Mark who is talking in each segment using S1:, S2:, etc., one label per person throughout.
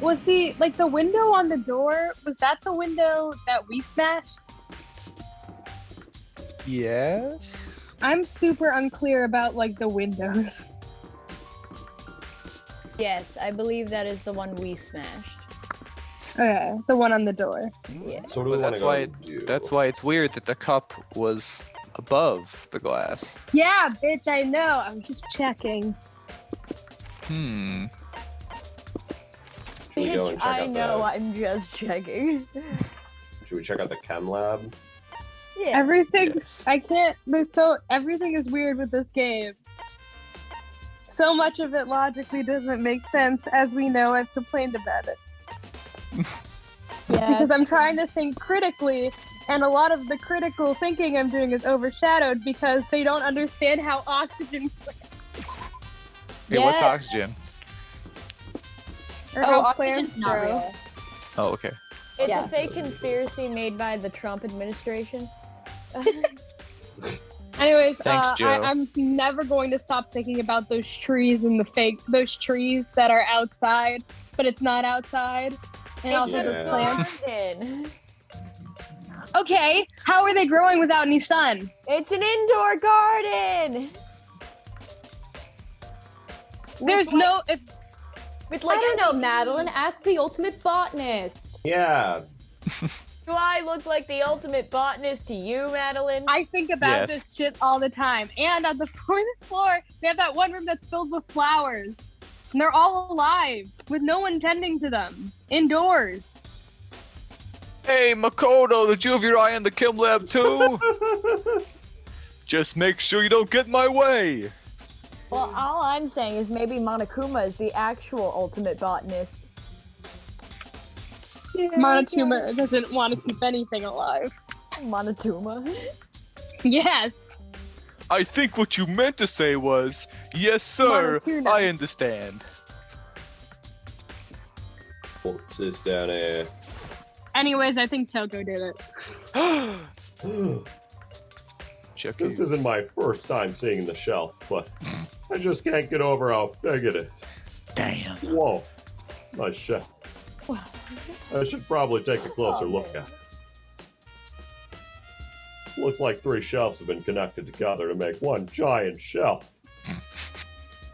S1: Wait, was the window on the door, was that the window that we smashed?
S2: Yes?
S1: I'm super unclear about, like, the windows.
S3: Yes, I believe that is the one we smashed.
S1: Okay, the one on the door.
S3: Yeah.
S4: So what do we want to go do?
S2: That's why it's weird that the cup was above the glass.
S1: Yeah, bitch, I know. I'm just checking.
S2: Hmm.
S4: Should we go and check
S3: I
S4: out
S3: know, I'm just checking.
S4: Should we check out the chem lab?
S3: Yeah.
S1: Everything,
S2: Yes.
S1: everything is weird with this game. So much of it logically doesn't make sense, as we know. I've complained about it.
S3: Yeah.
S1: Because I'm trying to think critically, and a lot of the critical thinking I'm doing is overshadowed because they don't understand how oxygen works.
S2: Hey, what's
S3: Yeah.
S2: oxygen?
S1: Or
S3: Oh,
S1: how
S3: oxygen's
S1: plants
S3: not
S1: grow.
S3: real.
S2: Oh, okay.
S3: It's
S1: Yeah.
S3: a fake conspiracy made by the Trump administration.
S1: Anyways,
S2: Thanks, Joe.
S1: I'm never going to stop thinking about those trees and those trees that are outside, but it's not outside. And also
S3: It's
S1: those
S3: a
S1: plants.
S3: garden.
S1: Okay, how are they growing without any sun?
S3: It's an indoor garden!
S1: There's no, it's,
S3: With like
S5: I don't know,
S3: LED.
S5: Madeline. Ask the ultimate botanist.
S4: Yeah.
S3: Do I look like the ultimate botanist to you, Madeline?
S1: I think about
S2: Yes.
S1: this shit all the time. And on the fourth floor, we have that one room that's filled with flowers. And they're all alive, with no one tending to them. Indoors.
S2: Hey, Makoto, did you have your eye on the chem lab too? Just make sure you don't get in my way.
S3: Well, all I'm saying is maybe Monokuma is the actual ultimate botanist.
S1: Monotuma doesn't want to keep anything alive.
S3: Monotuma.
S1: Yes.
S2: I think what you meant to say was, yes, sir,
S1: Monotuna.
S2: I understand.
S4: What's this down here?
S1: Anyways, I think Toko did it.
S2: Check
S4: This
S2: it.
S4: isn't my first time seeing the shelf, but I just can't get over how big it is.
S2: Damn.
S4: Whoa, nice shelf. I should probably take a closer look at it. Looks like 3 shelves have been connected together to make one giant shelf.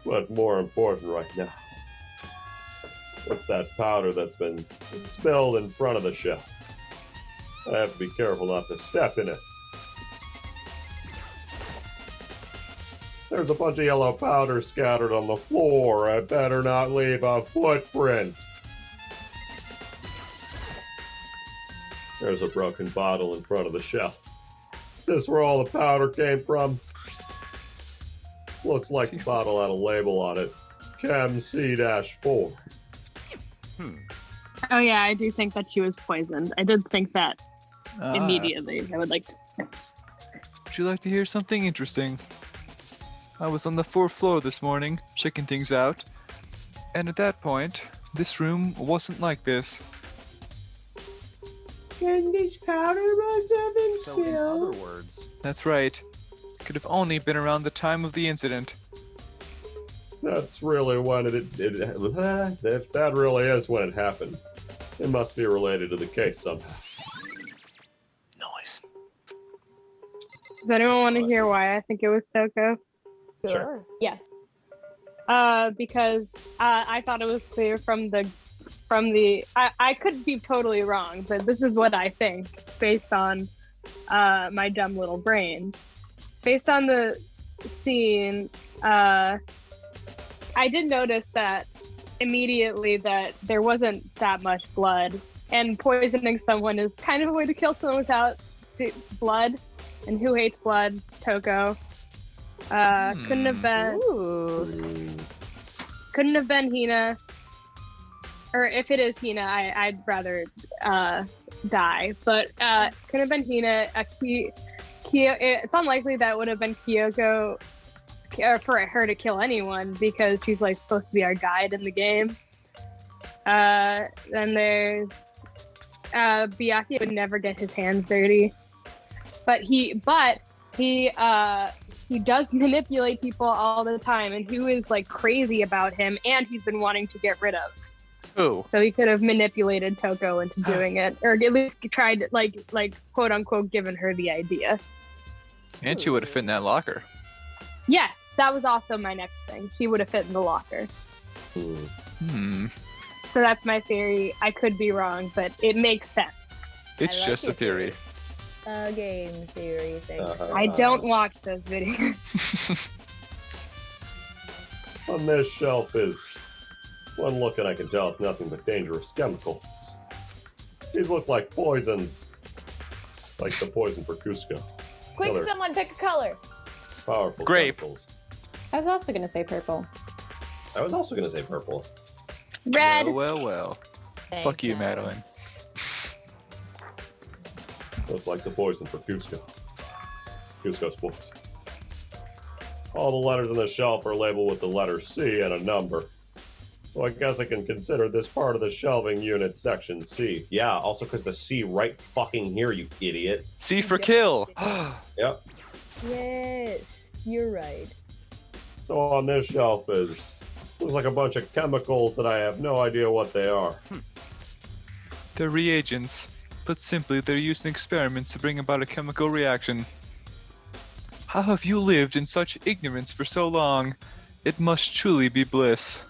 S4: But more important right now, what's that powder that's been spilled in front of the shelf? I have to be careful not to step in it. There's a bunch of yellow powder scattered on the floor. I better not leave a footprint. There's a broken bottle in front of the shelf. Is this where all the powder came from? Looks like the bottle had a label on it. Chem C-4.
S1: Oh yeah, I do think that she was poisoned. I did think that immediately. I would like to say.
S2: Would you like to hear something interesting? I was on the 4th floor this morning, checking things out, and at that point, this room wasn't like this.
S4: And this powder must have been
S6: So in other words,
S2: That's right. Could have only been around the time of the incident.
S4: That's really when if that really is when it happened, it must be related to the case somehow.
S2: Noise.
S1: Does anyone want to hear why I think it was Toko?
S4: Sure.
S5: Yes.
S1: Because I thought it was clear from the I could be totally wrong, but this is what I think based on my dumb little brain. Based on the scene, I did notice that immediately that there wasn't that much blood, and poisoning someone is kind of a way to kill someone without blood. And who hates blood? Toko. Couldn't have been.
S3: Ooh.
S1: Couldn't have been Hina. Or if it is Hina, I'd rather die. But could have been Hina. It's unlikely that would have been Kyoko, or for her to kill anyone, because she's like supposed to be our guide in the game. Then there's Byakuya would never get his hands dirty, but he does manipulate people all the time, and who is like crazy about him, and he's been wanting to get rid of.
S2: Who?
S1: So he could have manipulated Toko into doing it, or at least tried, like quote unquote, given her the idea.
S2: And she would have fit in that locker.
S1: Yes, that was also my next thing. He would have fit in the locker.
S2: Hmm.
S1: So that's my theory. I could be wrong, but it makes sense.
S2: It's
S3: I like
S2: just a
S3: your
S2: theory.
S3: Game theory thing.
S1: I don't watch those videos.
S4: On this shelf is one look, and I can tell it's nothing but dangerous chemicals. These look like poisons, like the poison for Cusco.
S3: Quick,
S4: Other
S3: someone pick a color.
S4: powerful
S2: Grape.
S4: chemicals.
S5: I was also gonna say purple.
S6: I was also gonna say purple.
S1: Red.
S2: Well.
S3: Thanks,
S2: Fuck you, Madeline.
S4: Look like the poison for Cusco. Cusco's poison. All the letters on the shelf are labeled with the letter C and a number. So I guess I can consider this part of the shelving unit section C.
S6: Yeah, also because the C right fucking here, you idiot.
S2: C for kill.
S6: Yep.
S3: Yes, you're right.
S4: So on this shelf looks like a bunch of chemicals that I have no idea what they are.
S2: They're reagents. Put simply, they're used in experiments to bring about a chemical reaction. How have you lived in such ignorance for so long? It must truly be bliss.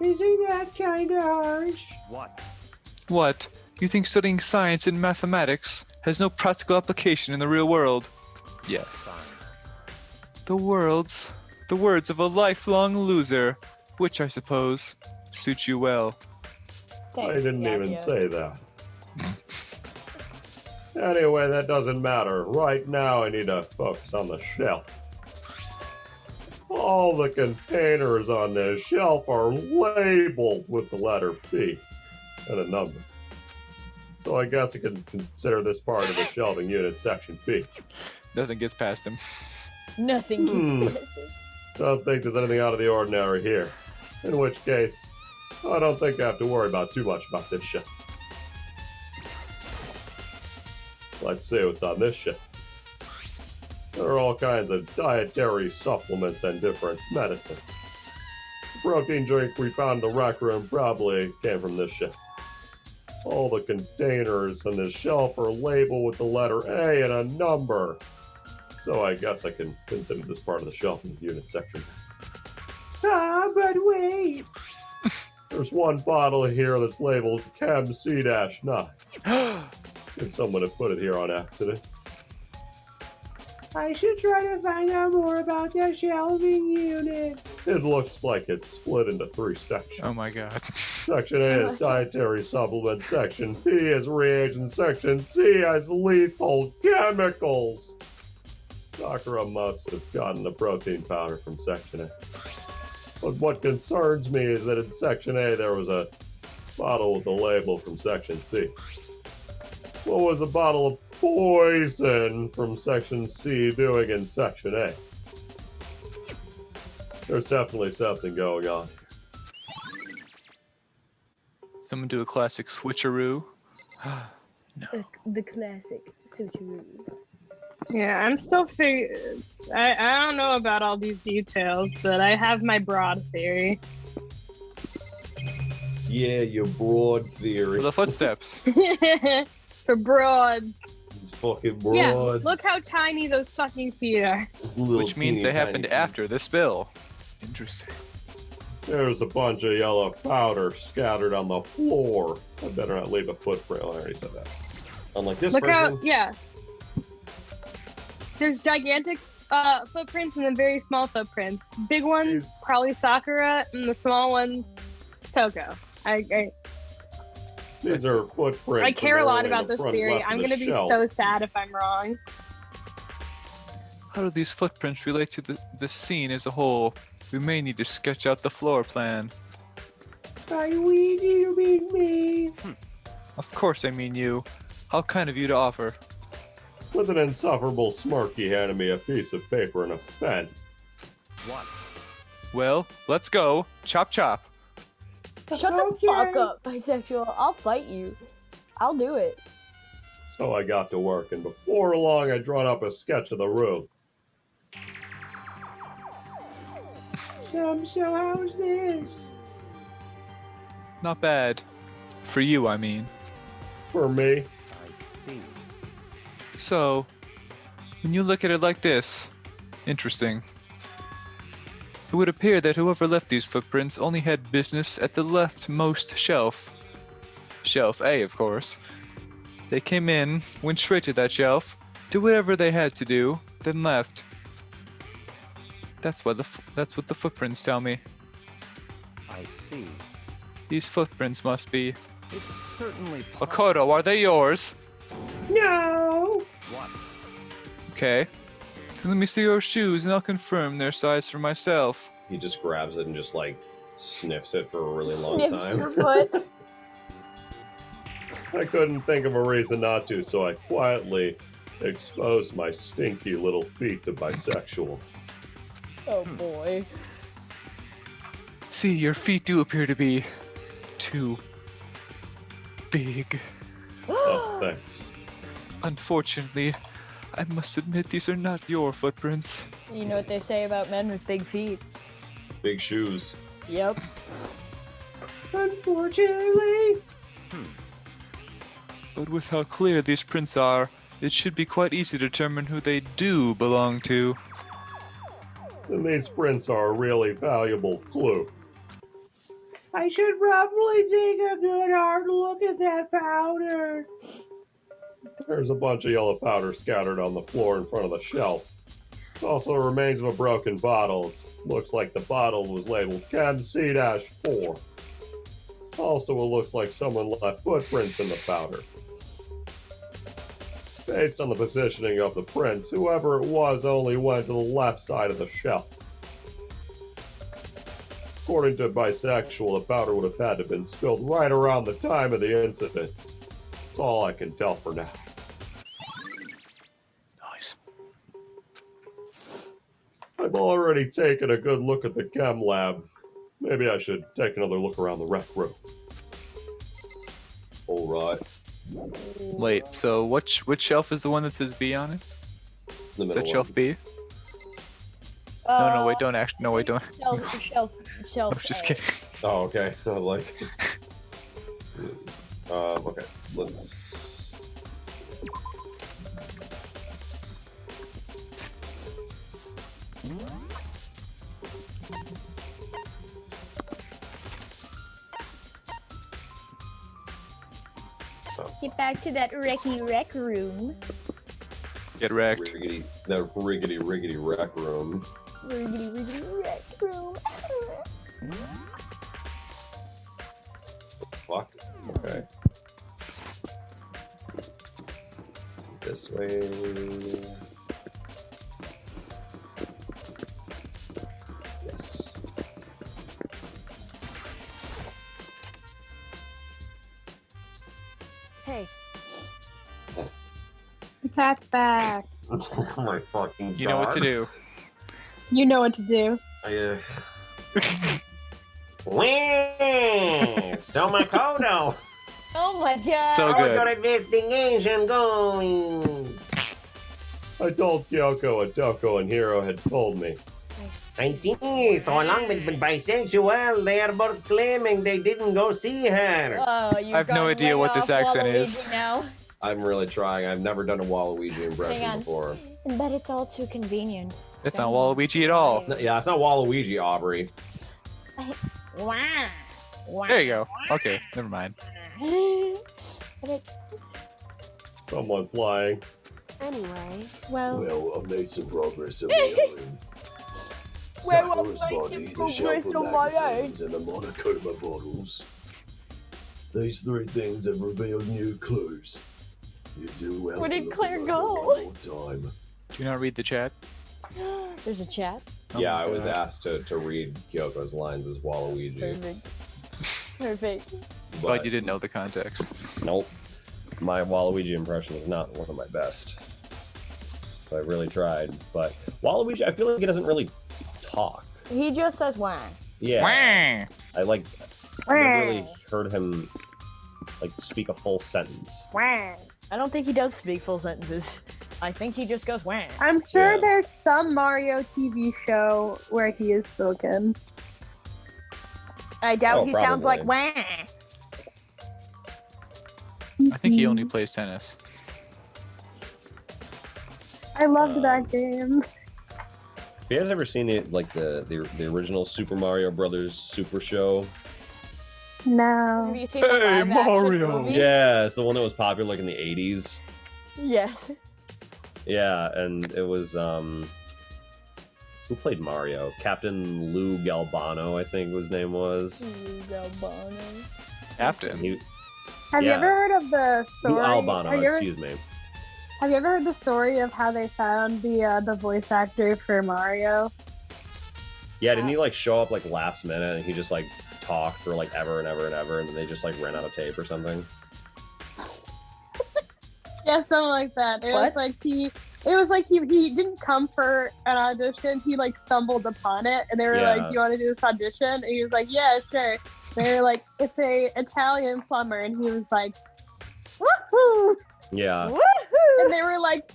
S7: Isn't that kinda harsh?
S2: What? You think studying science and mathematics has no practical application in the real world? Yes. The words of a lifelong loser, which I suppose suits you well.
S4: I didn't even say that. Anyway, that doesn't matter. Right now, I need to focus on the shelf. All the containers on this shelf are labeled with the letter P and a number. So I guess I can consider this part of the shelving unit section P.
S2: Nothing gets past him.
S3: Nothing gets past it.
S4: Don't think there's anything out of the ordinary here. In which case, I don't think I have to worry about too much about this shelf. Let's see what's on this shelf. There are all kinds of dietary supplements and different medicines. The protein drink we found in the rec room probably came from this shelf. All the containers on this shelf are labeled with the letter A and a number. So I guess I can consider this part of the shelving unit section.
S7: Ah, but wait.
S4: There's one bottle here that's labeled Chem C-9. Could someone have put it here on accident?
S7: I should try to find out more about the shelving unit.
S4: It looks like it's split into 3 sections.
S2: Oh my god.
S4: Section A is dietary supplements, Section B is reagents, Section C has lethal chemicals. Sakura must have gotten the protein powder from Section A. But what concerns me is that in Section A there was a bottle with a label from Section C. What was a bottle of poison from Section C doing in Section A? There's definitely something going on.
S2: Someone do a classic switcheroo.
S3: The classic switcheroo.
S1: Yeah, I'm still I don't know about all these details, but I have my broad theory.
S6: Yeah, your broad theory.
S2: For the footsteps.
S1: For broads.
S6: These fucking broads.
S1: Yeah, look how tiny those fucking feet are.
S6: Little
S2: Which means
S6: teeny
S2: they
S6: tiny
S2: happened
S6: feet.
S2: after the spill. Interesting.
S4: There's a bunch of yellow powder scattered on the floor. I better not leave a footprint. I already said that.
S6: Unlike this
S1: Look
S6: person.
S1: how, yeah. There's gigantic footprints and then very small footprints. Big ones,
S4: These-
S1: probably Sakura, and the small ones, Toko.
S4: These are footprints.
S1: I care a
S4: and
S1: lot
S4: they're
S1: about
S4: in the
S1: this
S4: front
S1: theory.
S4: left of
S1: I'm
S4: the
S1: gonna be
S4: shelf.
S1: so sad if I'm wrong.
S2: How do these footprints relate to the scene as a whole? We may need to sketch out the floor plan.
S7: By we, do you mean me?
S2: Of course I mean you. How kind of you to offer.
S4: With an insufferable smirk, he handed me a piece of paper and a pen.
S2: Well, let's go. Chop chop.
S3: Shut the
S7: Okay.
S3: fuck up, bisexual. I'll fight you. I'll do it.
S4: So I got to work, and before long, I'd drawn up a sketch of the room.
S7: So how's this?
S2: Not bad. For you, I mean.
S4: For me,
S8: I see.
S2: So, when you look at it like this, interesting. It would appear that whoever left these footprints only had business at the leftmost shelf. Shelf A, of course. They came in, went straight to that shelf, did whatever they had to do, then left. That's what the footprints tell me.
S8: I see.
S2: These footprints must be...
S8: It's certainly
S2: Makoto, are they yours?
S7: No!
S8: What?
S2: Okay. Then let me see your shoes and I'll confirm their size for myself.
S6: He just grabs it and just like sniffs it for a really long
S3: Sniffs
S6: time.
S3: your foot.
S4: I couldn't think of a reason not to, so I quietly exposed my stinky little feet to bisexual.
S3: Oh boy.
S2: See, your feet do appear to be... too... big.
S4: Oh, thanks.
S2: Unfortunately, I must admit these are not your footprints.
S3: You know what they say about men with big feet?
S6: Big shoes.
S3: Yep.
S7: Unfortunately.
S2: But with how clear these prints are, it should be quite easy to determine who they do belong to.
S4: And these prints are a really valuable clue.
S7: I should probably take a good hard look at that powder.
S4: There's a bunch of yellow powder scattered on the floor in front of the shelf. It's also the remains of a broken bottle. It looks like the bottle was labeled Chem C-4. Also, it looks like someone left footprints in the powder. Based on the positioning of the prints, whoever it was only went to the left side of the shelf. According to bisexual, the powder would have had to have been spilled right around the time of the incident. That's all I can tell for now.
S2: Nice.
S4: I've already taken a good look at the chem lab. Maybe I should take another look around the rec room.
S6: Alright.
S2: Wait, so which shelf is the one that says B on it?
S6: The
S2: Is
S6: middle
S2: that shelf
S6: one.
S2: B? No, wait, don't actually. No, wait, don't.
S3: Shelf.
S2: I was just kidding.
S6: Oh, okay. I was like... okay. Let's...
S3: Get back to that wrecky rec room.
S2: Get wrecked.
S6: riggedy rec room.
S3: Riggedy rec room.
S6: Fuck. Okay. This way. Yes.
S3: Hey.
S1: The cat's back.
S6: Oh my fucking god.
S2: You know what to do.
S1: You know what to do.
S6: So Makoto.
S3: Oh my god.
S2: So good.
S6: investigation going.
S4: I told Kyoko, Atoko, and Hiro had told me.
S6: I see. So long been bisexual. They are both claiming they didn't go see her.
S3: Oh, you've
S2: I have no
S3: gone
S2: idea
S3: way
S2: what this
S3: off
S2: accent is.
S3: Waluigi Now.
S6: I'm really trying. I've never done a Waluigi impression
S3: Hang on.
S6: before.
S3: But it's all too convenient.
S2: It's not Waluigi at all.
S6: It's not Waluigi, Aubrey.
S3: Wow. Wow.
S2: There you go. Okay, never mind.
S4: Someone's lying.
S3: Anyway, well,
S4: Well, I made some progress on my own.
S3: Well, I'm
S4: Sakura's
S3: making
S4: body, the
S3: progress
S4: shelf of
S3: on my
S4: magazines, and the Monokuma bottles. These three things have revealed new clues. You do well
S3: Where
S4: to
S3: did
S4: look
S3: Claire
S4: them
S3: go?
S4: over one more time.
S2: Do you not read the chat?
S3: there's a chat.
S6: Yeah,
S2: my
S6: I was
S2: God.
S6: asked to read Kyoko's lines as Waluigi.
S3: Perfect. Perfect.
S2: But you didn't know the context.
S6: Nope. My Waluigi impression is not one of my best. I really tried, but Waluigi, I feel like he doesn't really talk.
S3: He just says wah.
S6: Yeah. I never really heard him like speak a full sentence.
S3: Wah. I don't think he does speak full sentences. I think he just goes wah.
S1: I'm sure
S6: Yeah.
S1: there's some Mario TV show where he is spoken.
S3: I doubt
S6: Oh,
S3: he sounds like
S6: probably.
S3: wah.
S2: I think he only plays tennis.
S1: I loved that game.
S6: Have you guys ever seen the original Super Mario Brothers Super Show?
S3: Have
S1: No.
S3: you seen the
S2: Hey,
S3: live
S2: Mario.
S3: action movie?
S6: Yeah, it's the one that was popular like in the 80s.
S3: Yes.
S6: Yeah, and it was who played Mario? Captain Lou Galbano, I think his name was.
S2: Captain.
S1: Have you
S6: Yeah.
S1: ever heard of the
S6: Lou
S1: story?
S6: Albano,
S1: have, you ever,
S6: excuse me.
S1: have you ever heard the story of how they found the voice actor for Mario?
S6: Yeah, didn't he like show up like last minute and he just like talked for like ever and ever and ever and then they just like ran out of tape or something?
S1: Yeah, something like that. It was like he didn't come for an audition. He like stumbled upon it, and they were like, "Do you want to do this audition?" And he was like, "Yeah, sure." They were like, "It's a Italian plumber," and he was like, "Woohoo!"
S6: Yeah.
S1: And they were like,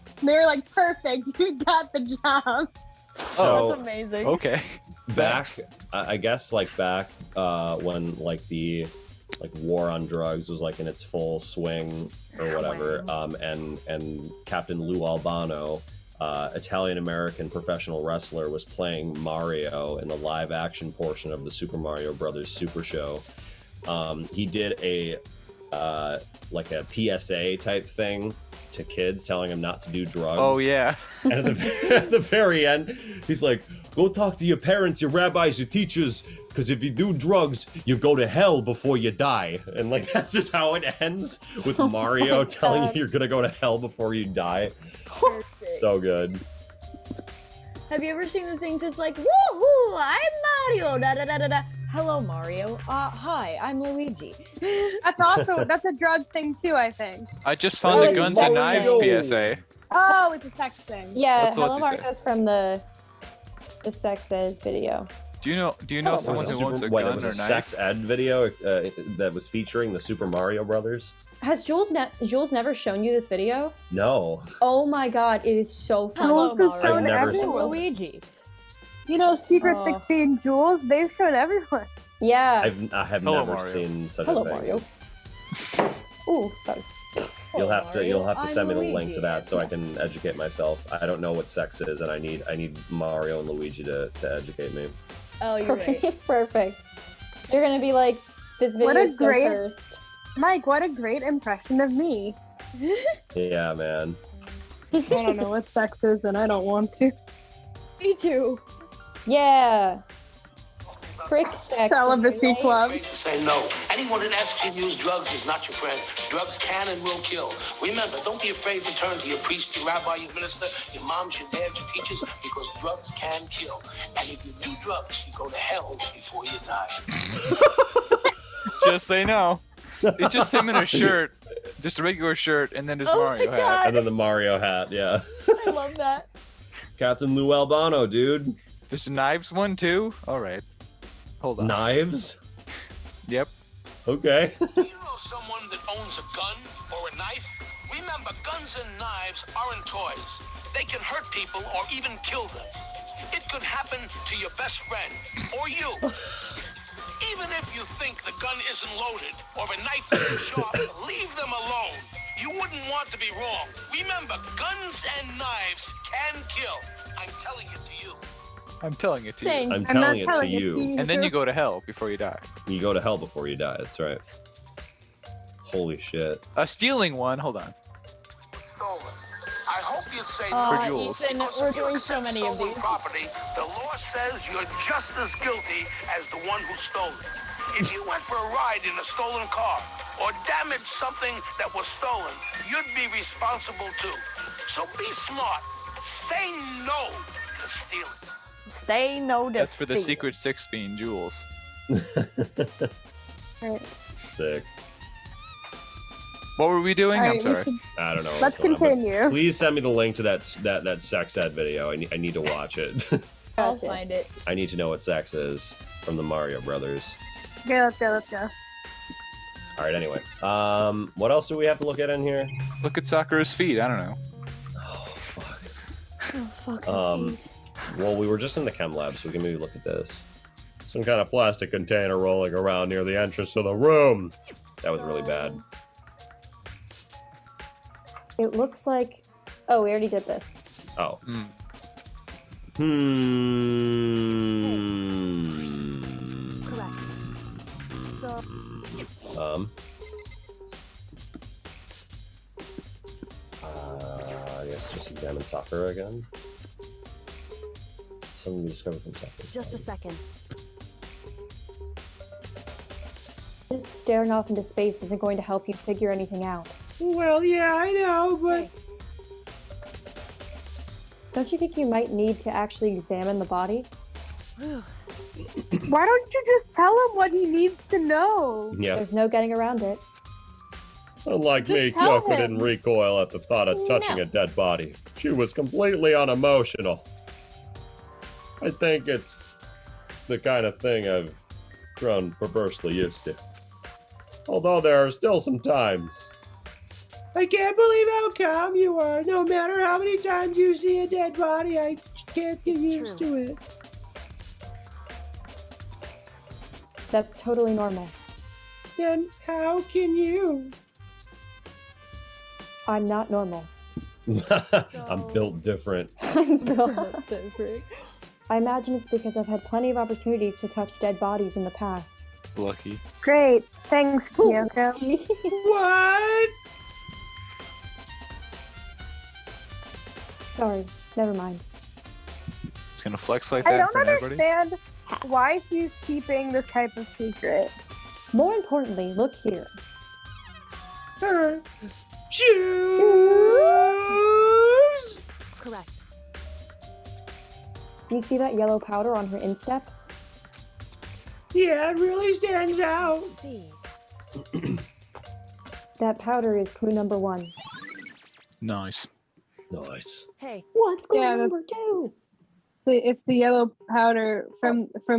S1: "Perfect, you got the job."
S6: So
S3: That's amazing.
S2: Okay.
S6: back,
S2: Thanks.
S6: I guess like back when like the war on drugs was like in its full swing or whatever, and Captain Lou Albano, Italian American professional wrestler, was playing Mario in the live action portion of the Super Mario Brothers Super Show. He did a like a PSA type thing to kids, telling them not to do drugs.
S2: Oh yeah.
S6: And at the very end, he's like, "Go talk to your parents, your rabbis, your teachers, because if you do drugs, you go to hell before you die." And like that's just how it ends, with Mario telling you you're gonna go to hell before you die.
S3: Perfect.
S6: So good.
S3: Have you ever seen the things that's like, woohoo, I'm Mario, da da da da da. Hello, Mario. Hi, I'm Luigi.
S1: That's a drug thing too, I think.
S2: I just found the
S3: it's
S2: Guns and
S3: Mario.
S2: Knives PSA.
S1: Oh, it's a sex thing.
S5: Yeah,
S2: That's what
S5: Hello
S2: you say.
S5: Mario's from the sex ed video.
S2: Do you know
S5: Oh,
S2: someone
S6: Was
S2: who
S6: it
S2: wants a
S6: wait,
S2: gun
S6: it was
S2: or
S6: a
S2: knife?
S6: sex ed video that was featuring the Super Mario Brothers?
S5: Has Jules never shown you this video?
S6: No.
S5: Oh my god, it is so fun.
S3: Hello,
S1: Jules has
S3: Mario.
S1: shown
S6: never
S3: I'm
S6: seen
S1: everyone.
S3: Luigi.
S1: You know, Secret
S3: Oh.
S1: 16 Jules, they've shown everyone.
S5: Yeah.
S6: I have
S2: Hello,
S6: never
S2: Mario.
S6: seen such
S5: Hello,
S6: a thing.
S5: Mario. Ooh, sorry.
S6: You'll have
S3: Mario,
S6: to send me the
S3: I'm
S6: link to
S3: Luigi.
S6: that so I can educate myself. I don't know what sex is, and I need Mario and Luigi to educate me.
S3: Oh, you're right.
S5: Perfect. You're gonna be like, this
S1: What
S5: video
S1: a
S5: is so
S1: great-
S5: cursed.
S1: Mike, what a great impression of me.
S6: Yeah, man.
S1: I don't know what sex is, and I don't want to.
S3: Me too.
S5: Yeah. Frick sex.
S1: Celibacy club.
S9: Say no. Anyone that asks you to use drugs is not your friend. Drugs can and will kill. Remember, don't be afraid to turn to your priest, your rabbi, your minister, your moms, your dads, your teachers, because drugs can kill. And if you do drugs, you go to hell before you die.
S2: Just say no. It's just him in a shirt, just a regular shirt, and then there's
S3: Oh
S2: Mario
S3: my
S2: hat.
S3: God.
S6: And then the Mario hat, yeah.
S3: I love that.
S6: Captain Lou Albano, dude.
S2: There's a knives one too. All right, hold on.
S6: Knives?
S2: Yep.
S6: Okay.
S9: Do you know someone that owns a gun or a knife? Remember, guns and knives aren't toys. They can hurt people or even kill them. It could happen to your best friend or you. Even if you think the gun isn't loaded or the knife isn't sharp, leave them alone. You wouldn't want to be wrong. Remember, guns and knives can kill. I'm telling it to you.
S2: I'm telling it to you.
S3: Thanks.
S6: I'm
S1: I'm
S6: telling
S1: not
S6: it to
S1: telling
S6: you.
S2: And then you go to hell before you die.
S6: You go to hell before you die, that's right. Holy shit.
S2: Stealing one. Hold on.
S9: Stolen. I hope you'd say
S2: For Jules.
S3: Ethan,
S9: Because
S3: we're
S9: if you
S3: doing so
S9: accept
S3: many of
S9: stolen
S3: these.
S9: property, the law says you're just as guilty as the one who stole it. If you went for a ride in a stolen car or damaged something that was stolen, you'd be responsible too. So be smart. Say no to stealing.
S3: Stay no
S2: That's for the
S3: defeat.
S2: secret six being Jules.
S6: Sick.
S2: What were we doing?
S1: All
S2: I'm
S1: right, we
S2: sorry.
S1: should-
S6: I don't know.
S1: Let's
S6: what's going on, but
S1: continue.
S6: Please send me the link to that sex ed video. I need to watch it.
S3: I'll
S5: Gotcha.
S3: find it.
S6: I need to know what sex is from the Mario Brothers.
S1: Okay, let's go, let's go.
S6: All right. Anyway, what else do we have to look at in here?
S2: Look at Sakura's feet. I don't know.
S6: Oh fuck.
S3: Oh, fuck.
S6: Well, we were just in the chem lab, so we can maybe look at this. Some kind of plastic container rolling around near the entrance to the room. That was really bad.
S5: It looks like... Oh, we already did this.
S6: Oh.
S10: Correct. So...
S6: I guess just examine Sakura again. Something we discovered from Sakura.
S10: Just a second.
S5: Just staring off into space isn't going to help you figure anything out.
S7: Well, yeah, I know, but...
S5: Don't you think you might need to actually examine the body?
S1: Why don't you just tell him what he needs to know?
S6: Yeah.
S5: There's no getting around it.
S4: Unlike me,
S1: Just tell
S4: Kyoko
S1: him.
S4: didn't recoil at the thought of touching
S5: No.
S4: a dead body. She was completely unemotional. I think it's the kind of thing I've grown perversely used to. Although there are still some times.
S7: I can't believe how calm you are. No matter how many times you see a dead body, I can't get used to it.
S5: That's totally normal.
S7: Then how can you?
S5: I'm not normal.
S6: I'm built different.
S5: I'm built different. I imagine it's because I've had plenty of opportunities to touch dead bodies in the past.
S2: Lucky.
S1: Great. Thanks, Kyoko.
S7: What?
S5: Sorry, never mind.
S2: It's gonna flex like
S1: I
S2: that in
S1: don't
S2: front of everybody?
S1: understand why he's keeping this type of secret.
S5: More importantly, look here.
S7: Her shoes?
S10: Correct.
S5: You see that yellow powder on her instep?
S7: Yeah, it really stands out.
S10: See.
S5: That powder is clue number 1.
S2: Nice.
S6: Nice.
S10: Hey.
S5: What's clue
S1: Yeah,
S5: number 2?
S1: It's the yellow powder from the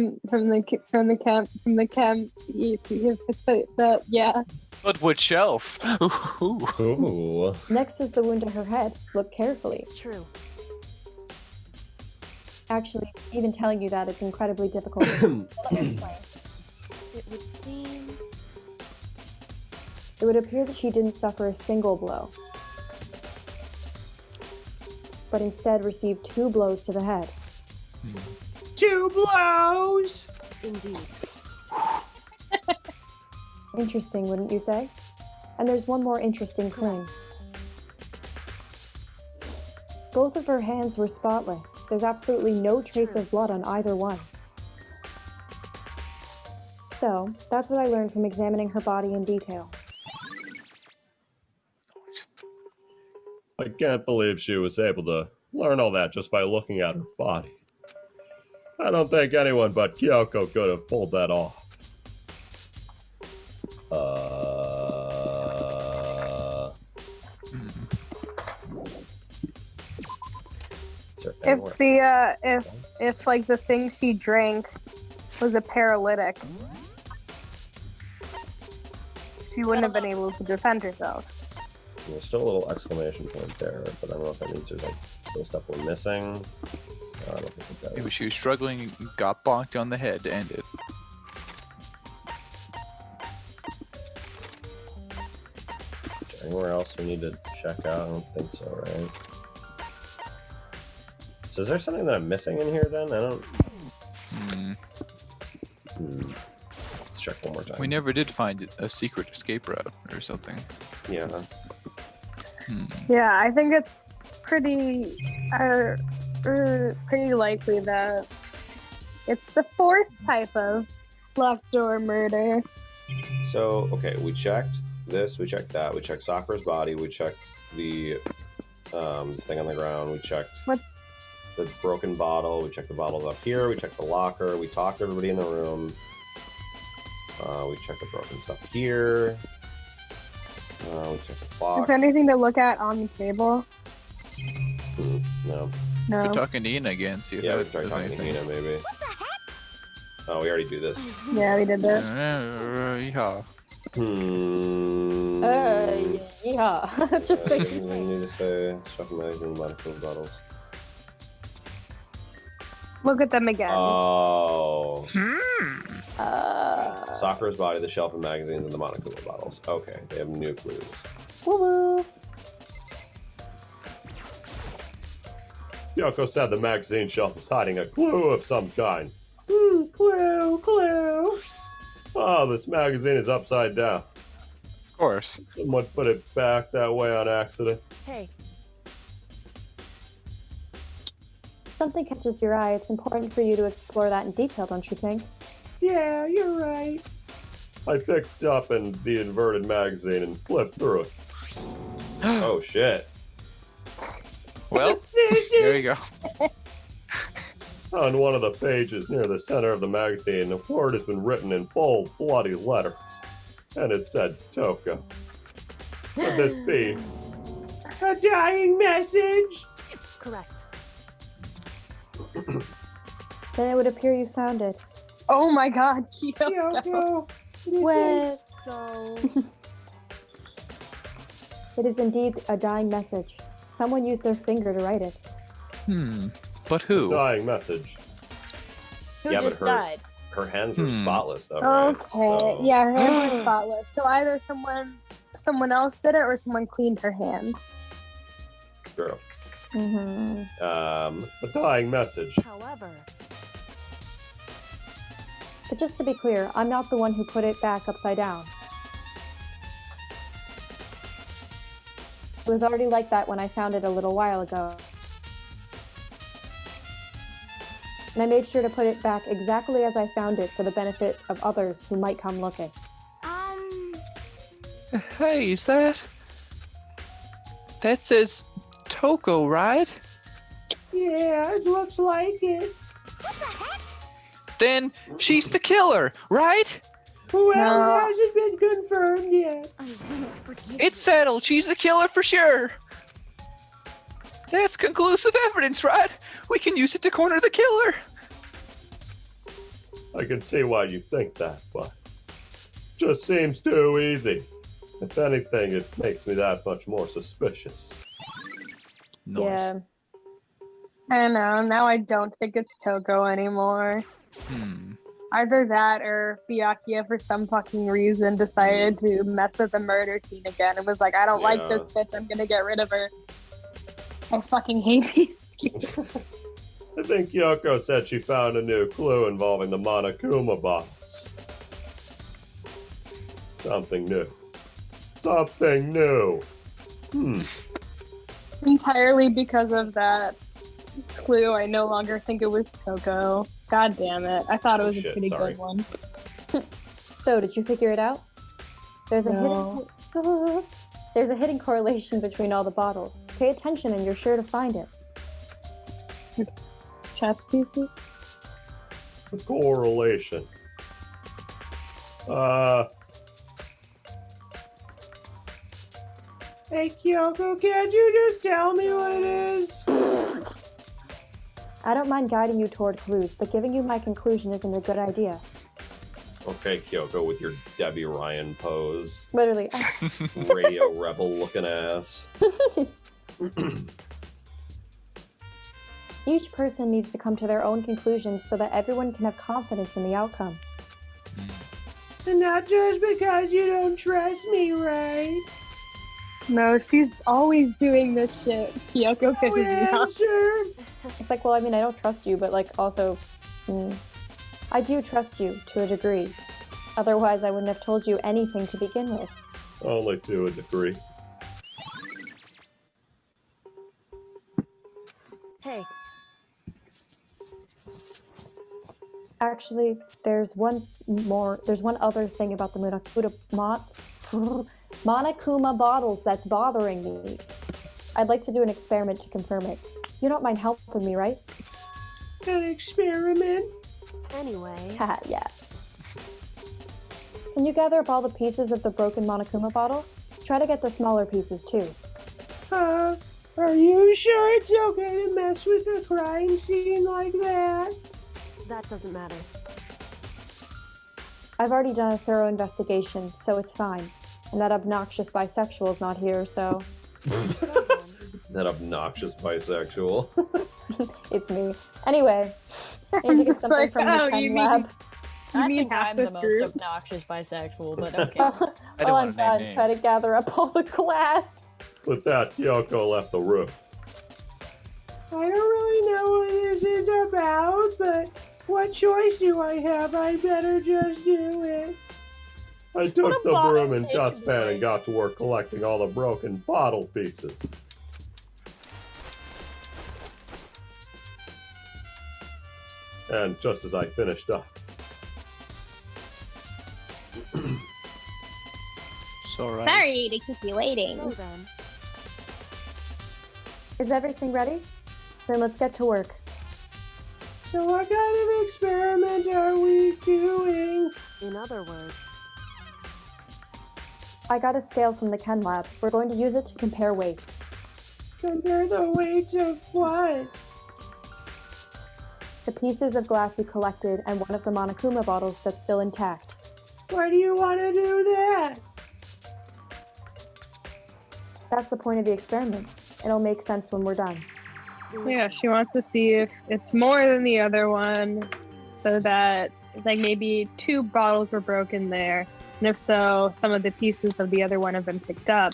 S1: chem. Yeah.
S2: But which shelf? Ooh.
S6: Ooh.
S5: Next is the wound to her head. Look carefully.
S10: It's true.
S5: Actually, even telling you that, it's incredibly difficult. Let me explain.
S10: It would seem...
S5: It would appear that she didn't suffer a single blow, but instead received 2 blows to the head.
S7: 2 blows.
S10: Indeed.
S5: Interesting, wouldn't you say? And there's one more interesting thing. Both of her hands were spotless. There's absolutely no trace of blood on either one. So, that's what I learned from examining her body in detail.
S4: I can't believe she was able to learn all that just by looking at her body. I don't think anyone but Kyoko could have pulled that off.
S1: If if like the thing she drank was a paralytic, she wouldn't have been able to defend herself.
S6: There's still a little exclamation point there, but I don't know if that means there's like still stuff we're missing. I don't think it does.
S2: Maybe she was struggling and got bonked on the head to end it.
S6: Is there anywhere else we need to check out? I don't think so, right? So is there something that I'm missing in here then? I don't... Let's check one more time.
S2: We never did find a secret escape route or something.
S6: Yeah.
S1: Yeah, I think it's pretty likely that it's the 4th type of locked door murder.
S6: So, okay, we checked this, we checked that, we checked Sakura's body, we checked the this thing on the ground, we checked the broken bottle, we checked the bottles up here, we checked the locker, we talked to everybody in the room, we checked the broken stuff here, we checked the clock.
S1: Is there anything to look at on the table?
S6: No.
S1: No.
S2: We're talking to Ina again, see if
S6: Yeah, we
S2: that
S6: tried
S2: does
S6: talking to
S2: anything.
S6: Hina, maybe. Oh, we already do this.
S1: Yeah, we did this.
S2: Yeah.
S5: Yeah. Just
S6: I
S5: say.
S6: need to say shop magazine medical bottles.
S1: Look at them again.
S6: Oh. Sakura's body, the shelf of magazines, and the Monokuma bottles. Okay, they have new clues.
S5: Woo-woo.
S4: Yoko said the magazine shelf was hiding a clue of some kind.
S7: Clue.
S4: Oh, this magazine is upside down.
S2: Of course.
S4: Someone put it back that way on accident.
S10: Hey,
S5: Something catches your eye. It's important for you to explore that in detail, don't you think?
S7: Yeah, you're right.
S4: I picked up the inverted magazine and flipped through it.
S6: Oh shit.
S2: Well,
S7: This
S2: there you
S7: is-
S2: go.
S4: On one of the pages near the center of the magazine, a word has been written in bold, bloody letters. And it said Toko. Could this be?
S7: A dying message.
S10: correct.
S5: Then it would appear you found it.
S1: Oh my god, Kyoko.
S7: Yoko. This
S5: Well-
S7: is...
S10: So,
S5: It is indeed a dying message. Someone used their finger to write it.
S2: But who?
S4: Dying message.
S3: Who
S6: Yeah, but
S3: just
S6: her-
S3: died?
S6: Her hands were spotless though, right?
S1: Okay.
S6: So-
S1: Yeah, her hands were spotless. So either someone else did it or someone cleaned her hands.
S6: True.
S5: Mm-hmm.
S4: A dying message.
S10: however,
S5: But just to be clear, I'm not the one who put it back upside down. It was already like that when I found it a little while ago. And I made sure to put it back exactly as I found it for the benefit of others who might come looking.
S2: Hey, is that? That says Toko, right?
S7: Yeah, it looks like it.
S2: Then she's the killer, right?
S7: Well,
S1: No.
S7: it hasn't been confirmed yet.
S10: I won't forgive
S2: It's settled. She's the killer for sure. That's conclusive evidence, right? We can use it to corner the killer.
S4: I can see why you think that, but just seems too easy. If anything, it makes me that much more suspicious.
S2: Nice.
S5: Yeah.
S1: I don't know. Now I don't think it's Toko anymore. Either that or Byakuya, for some fucking reason, decided to mess with the murder scene again and was like, I don't like
S6: Yeah.
S1: this bitch, I'm gonna get rid of her. I fucking hate you.
S4: I think Yoko said she found a new clue involving the Monokuma bottles. Something new. Something new.
S1: Entirely because of that clue, I no longer think it was Toko. God damn it. I thought it was
S6: Shit,
S1: a pretty
S6: sorry.
S1: good one.
S5: So, did you figure it out? There's a
S1: No.
S5: hidden There's a hidden correlation between all the bottles. Pay attention and you're sure to find it.
S1: Chess pieces?
S4: The correlation.
S7: Hey, Kyoko, can't you just tell me what it is?
S5: I don't mind guiding you toward clues, but giving you my conclusion isn't a good idea.
S6: Okay, Kyoko, with your Debbie Ryan pose.
S5: Literally.
S6: Radio rebel looking ass.
S5: Each person needs to come to their own conclusions so that everyone can have confidence in the outcome.
S7: And not just because you don't trust me, right?
S1: No, she's always doing this shit. Kyoko pisses me
S7: Well,
S1: off.
S7: sir.
S5: It's like, well, I mean, I don't trust you, but like, also, I do trust you to a degree. Otherwise, I wouldn't have told you anything to begin with.
S4: Only to a degree.
S10: hey,
S5: Actually, there's one other thing about the Monokuma bottles that's bothering me. I'd like to do an experiment to confirm it. You don't mind helping me, right?
S7: An experiment?
S10: anyway,
S5: Haha, yeah. Can you gather up all the pieces of the broken Monokuma bottle? Try to get the smaller pieces too.
S7: Are you sure it's okay to mess with a crime scene like that?
S10: that doesn't matter.
S5: I've already done a thorough investigation, so it's fine. And that obnoxious bisexual's not here, so
S10: So then,
S6: That obnoxious bisexual.
S5: it's me. Anyway, I need to get
S1: just
S5: something
S1: like,
S5: from
S1: oh,
S5: the chem
S1: you mean-
S5: lab.
S3: I
S1: mean
S3: think
S1: half
S3: I'm the
S1: this
S3: most
S1: group?
S3: obnoxious bisexual, but okay.
S2: I don't
S5: Well,
S2: want
S5: I'm
S2: to name
S5: done. Try to
S2: names.
S5: gather up all the glass.
S4: With that, Kyoko left the room.
S7: I don't really this is about, but what choice do I have? I better just do it.
S4: I took
S3: a
S4: the
S3: bottle
S4: broom and
S3: case to
S4: dustpan
S3: do
S4: and got to work collecting all the broken bottle pieces. And just as I finished up,
S2: It's alright.
S11: Sorry to keep you waiting.
S10: So then,
S5: Is everything ready? Then let's get to work.
S7: So what kind of experiment are we doing?
S10: in other words,
S5: I got a scale from the Chem lab. We're going to use it to compare weights.
S7: Compare the weights of what?
S5: The pieces of glass you collected and one of the Monokuma bottles that's still intact.
S7: Why do you want to do that?
S5: That's the point of the experiment. It'll make sense when we're done.
S1: Yeah, she wants to see if it's more than the other one, so that like maybe 2 bottles were broken there, and if so, some of the pieces of the other one have been picked up,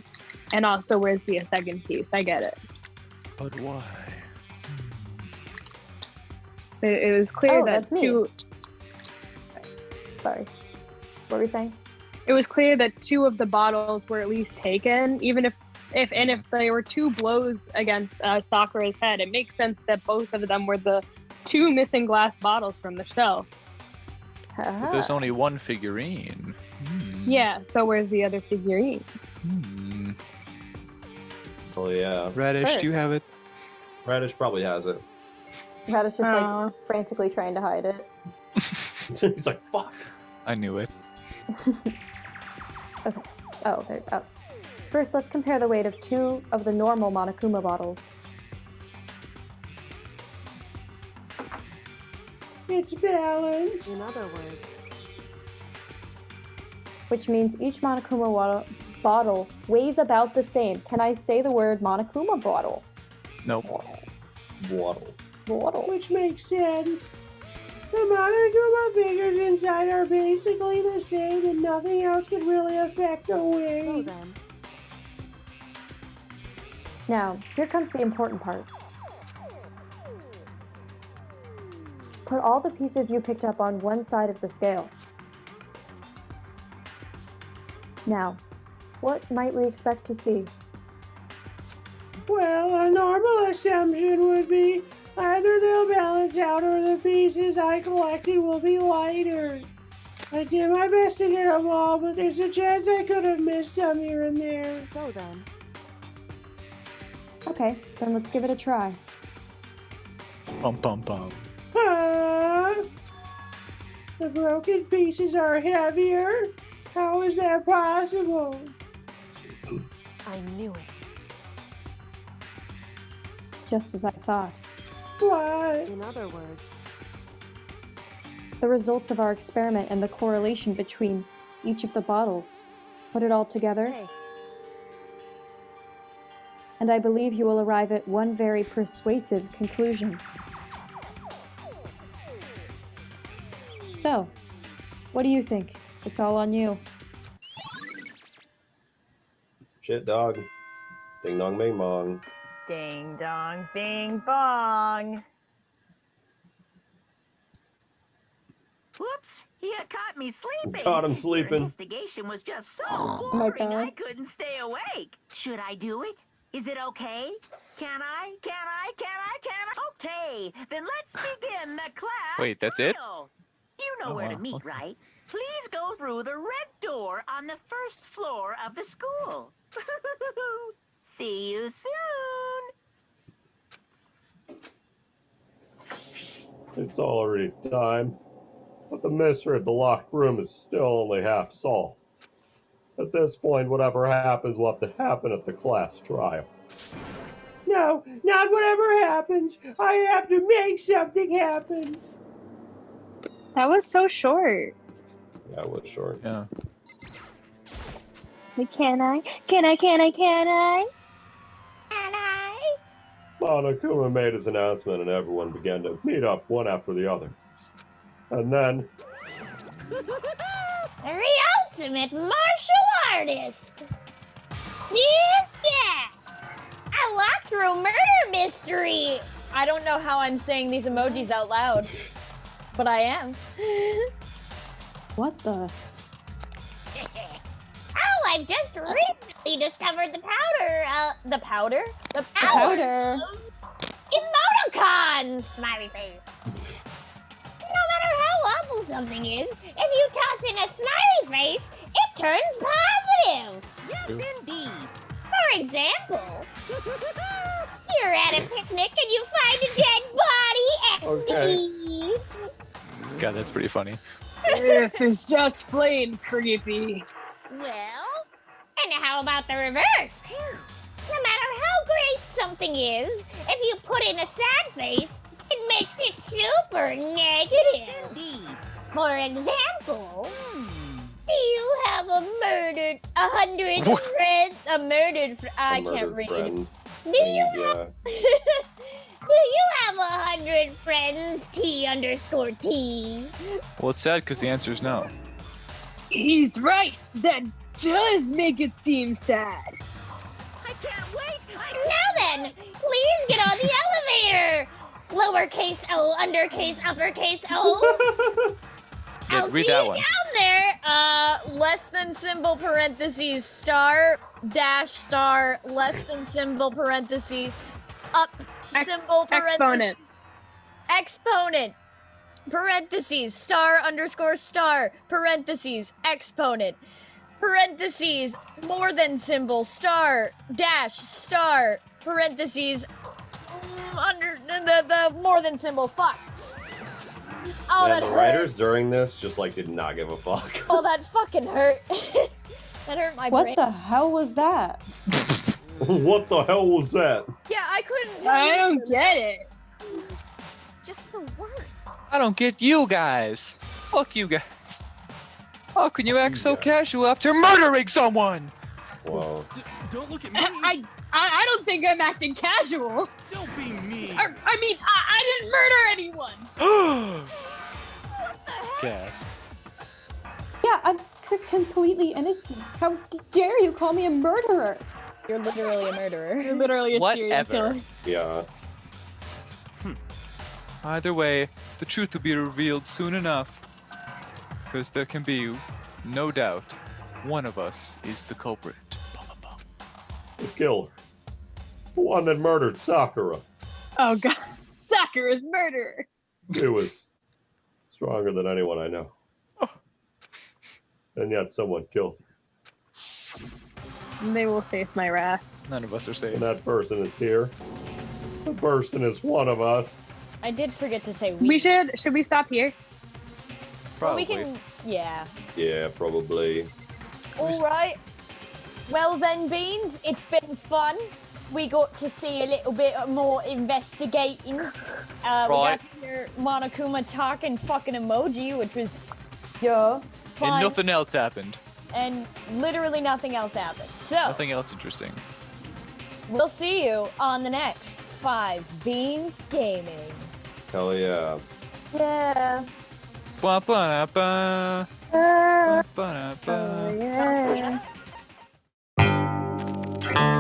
S1: and also where's the second piece? I get it.
S2: But why?
S1: It was clear
S5: Oh,
S1: that
S5: that's me.
S1: 2.
S5: Sorry. What were you saying?
S1: It was clear that 2 of the bottles were at least taken, even if there were 2 blows against Sakura's head, it makes sense that both of them were the 2 missing glass bottles from the shelf.
S2: But there's only one figurine.
S1: Yeah, so where's the other figurine?
S6: Oh yeah.
S2: Radish, do you have it?
S6: Radish probably has it.
S5: Radish just like frantically trying to hide it.
S6: He's like, fuck.
S2: I knew it.
S5: Okay. Oh, there. Oh. First, let's compare the weight of 2 of the normal Monokuma bottles.
S7: It's balanced.
S10: in other words,
S5: Which means each Monokuma bottle weighs about the same. Can I say the word Monokuma bottle?
S2: Nope.
S6: Waddle.
S5: Bottle.
S7: Which makes sense. The Monokuma figures inside are basically the same, and nothing else could really affect the
S10: so
S7: weight.
S10: then,
S5: Now, here comes the important part. Put all the pieces you picked up on one side of the scale. Now, what might we expect to see?
S7: Well, a normal assumption would be either they'll balance out or the pieces I collected will be lighter. I did my best to get them all, but there's a chance I could have missed some here and there.
S10: so then,
S5: Okay, then let's give it a try.
S2: Bum bum bum.
S7: Huh? The broken pieces are heavier? How is that possible?
S10: I knew it.
S5: Just as I thought.
S7: What?
S10: In other words,
S5: The results of our experiment and the correlation between each of the bottles. Put it all together,
S10: hey,
S5: and I believe you will arrive at one very persuasive conclusion. So, what do you think? It's all on you.
S6: Shit, dog. Ding dong, bing bong.
S3: Ding dong, bing bong.
S12: Whoops, he had caught me sleeping.
S6: Caught him
S12: Your
S6: sleeping.
S12: investigation was just so
S5: my
S12: boring,
S5: God.
S12: I couldn't stay awake. Should I do it? Is it okay? Can I? Okay, then let's begin the class.
S2: Wait, that's it?
S12: trial. You know
S2: Oh,
S12: where to
S2: wow.
S12: meet,
S2: Okay.
S12: right? Please go through the red door on the first floor of the school. See you soon.
S4: it's already time. But the mystery of the locked room is still only half solved. At this point, whatever happens will have to happen at the class trial.
S7: No, not whatever happens. I have to make something happen.
S1: That was so short.
S6: Yeah, it was short.
S2: Yeah.
S11: Can I?
S4: Monokuma made his announcement and everyone began to meet up one after the other. And then,
S11: The ultimate martial artist! Yes, Dad! A locked room murder mystery!
S3: I don't know how I'm saying these emojis out loud, but I am.
S5: What the?
S11: Oh, I've just recently discovered the powder. The powder? The
S5: Powder.
S11: Emoticons! Smiley face. No matter how awful something is, if you toss in a smiley face, it turns positive.
S10: Yes, indeed.
S11: For example, you're at a picnic and you find a dead body. XD.
S2: God, that's pretty funny.
S1: This is just plain creepy.
S11: Well, and how about the reverse? No matter how great something is, if you put in a sad face, it makes it super negative.
S10: Indeed.
S11: For example, do you have a 100
S2: What?
S11: friends? I
S6: A
S11: can't
S6: murdered
S11: read.
S6: friend.
S11: Do you
S6: Yeah.
S11: do you have 100 friends? T_T.
S2: Well, it's sad because the answer is no.
S1: He's right. That does make it seem sad.
S10: I can't wait.
S11: Now then, please get on the elevator. Lowercase o, undercase, uppercase o.
S2: Yeah,
S11: I'll
S2: read
S11: see
S2: that
S11: you
S2: one.
S11: down there.
S3: Less than symbol parentheses star dash star less than symbol parentheses up symbol parentheses
S1: Exponent.
S3: exponent parentheses star underscore star parentheses exponent parentheses more than symbol star dash star parentheses under the more than symbol. Fuck. Oh,
S6: Man,
S3: that
S6: the
S3: hurt.
S6: writers during this just like did not give a fuck.
S3: Oh, that fucking hurt. That hurt my
S5: What
S3: brain.
S5: the hell was that?
S4: What the hell was that?
S3: Yeah, I couldn't.
S1: I don't get it.
S10: Just the worst.
S2: I don't get you guys. Fuck you guys. How can you act so casual after murdering someone?
S6: Whoa.
S13: Don't look at me.
S1: I don't think I'm acting casual.
S13: Don't be mean.
S1: I mean, I didn't murder anyone.
S2: Gasp.
S5: Yeah, I'm completely innocent. How dare you call me a murderer?
S3: You're literally a murderer.
S1: You're literally a serial
S2: Whatever.
S1: killer.
S6: Yeah.
S2: Either way, the truth will be revealed soon enough. Because there can be no doubt one of us is the culprit.
S4: The killer. The one that murdered Sakura.
S1: Oh god, Sakura's murderer.
S4: He was stronger than anyone I know. And yet someone killed her.
S1: They will face my wrath.
S2: None of us are safe.
S4: And that person is here. The person is one of us.
S3: I did forget to say
S1: Should we stop here?
S3: Well, we
S2: Probably.
S3: can. Yeah.
S6: Yeah, probably.
S3: All right. Well then, Beans, it's been fun. We got to see a little bit more investigating. We got to hear Monokuma talking fucking emoji, which was fun.
S2: And nothing else happened.
S3: And literally nothing else happened. So
S2: Nothing else interesting.
S3: we'll see you on the next 5 Beans Gaming.
S6: Hell yeah.
S5: Yeah.
S2: Ba ba ba. Ba ba ba.
S5: Yeah.